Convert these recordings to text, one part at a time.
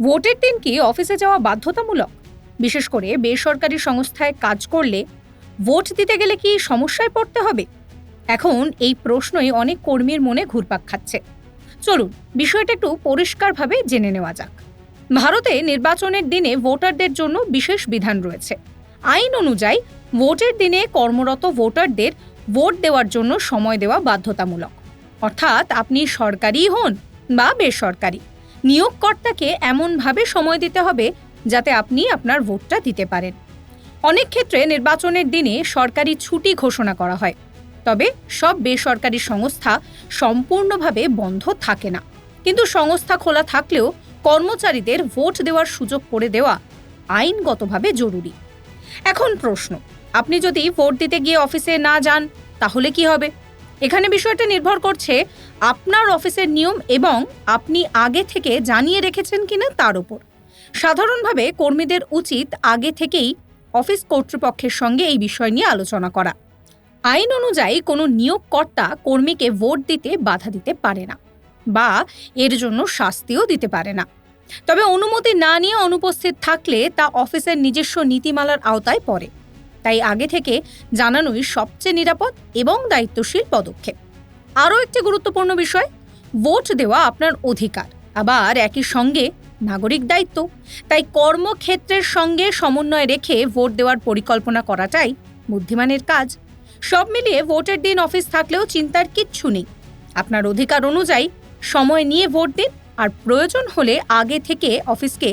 ভোটের দিন কি অফিসে যাওয়া বাধ্যতামূলক? বিশেষ করে বেসরকারি সংস্থায় কাজ করলে ভোট দিতে গেলে কি সমস্যায় পড়তে হবে? এখন এই প্রশ্নই অনেক কর্মীর মনে ঘুরপাক খাচ্ছে। চলুন বিষয়টা একটু পরিষ্কারভাবে জেনে নেওয়া যাক। ভারতে নির্বাচনের দিনে ভোটারদের জন্য বিশেষ বিধান রয়েছে। আইন অনুযায়ী ভোটের দিনে কর্মরত ভোটারদের ভোট দেওয়ার জন্য সময় দেওয়া বাধ্যতামূলক। অর্থাৎ আপনি সরকারি হন বা বেসরকারি, নিয়োগকর্তাকে এমনভাবে সময় দিতে হবে যাতে আপনি আপনার ভোটটা দিতে পারেন। অনেক ক্ষেত্রে নির্বাচনের দিনে সরকারি ছুটি ঘোষণা করা হয়, তবে সব বেসরকারি সংস্থা সম্পূর্ণভাবে বন্ধ থাকে না। কিন্তু সংস্থা খোলা থাকলেও কর্মচারীদের ভোট দেওয়ার সুযোগ করে দেওয়া আইনগতভাবে জরুরি। এখন প্রশ্ন, আপনি যদি ভোট দিতে গিয়ে অফিসে না যান তাহলে কি হবে? এখানে বিষয়টা নির্ভর করছে আপনার অফিসের নিয়ম এবং আপনি আগে থেকে জানিয়ে রেখেছেন কিনা তার উপর। সাধারণভাবে কর্মীদের উচিত আগে থেকেই অফিস কর্তৃপক্ষের সঙ্গে এই বিষয় নিয়ে আলোচনা করা। আইন অনুযায়ী কোনো নিয়োগকর্তা কর্মীকে ভোট দিতে বাধা দিতে পারে না বা এর জন্য শাস্তিও দিতে পারে না। তবে অনুমতি না নিয়ে অনুপস্থিত থাকলে তা অফিসের নিজস্ব নীতিমালার আওতায় পড়ে। তাই আগে থেকে জানানোই সবচেয়ে নিরাপদ এবং দায়িত্বশীল পদক্ষেপ। আরও একটি গুরুত্বপূর্ণ বিষয়, ভোট দেওয়া আপনার অধিকার, আবার একই সঙ্গে নাগরিক দায়িত্ব। তাই কর্মক্ষেত্রের সঙ্গে সমন্বয় রেখে ভোট দেওয়ার পরিকল্পনা করাটাই বুদ্ধিমানের কাজ। সব মিলিয়ে ভোটের দিন অফিস থাকলেও চিন্তার কিচ্ছু নেই। আপনার অধিকার অনুযায়ী সময় নিয়ে ভোট দিন, আর প্রয়োজন হলে আগে থেকে অফিসকে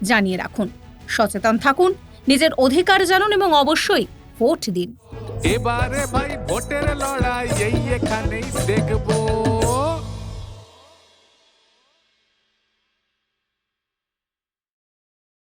জানিয়ে রাখুন। সচেতন থাকুন, নিজের অধিকার জানুন এবং অবশ্যই ভোট দিন। এবারে ভাই ভোটের লড়াই এই এখানেই দেখবো।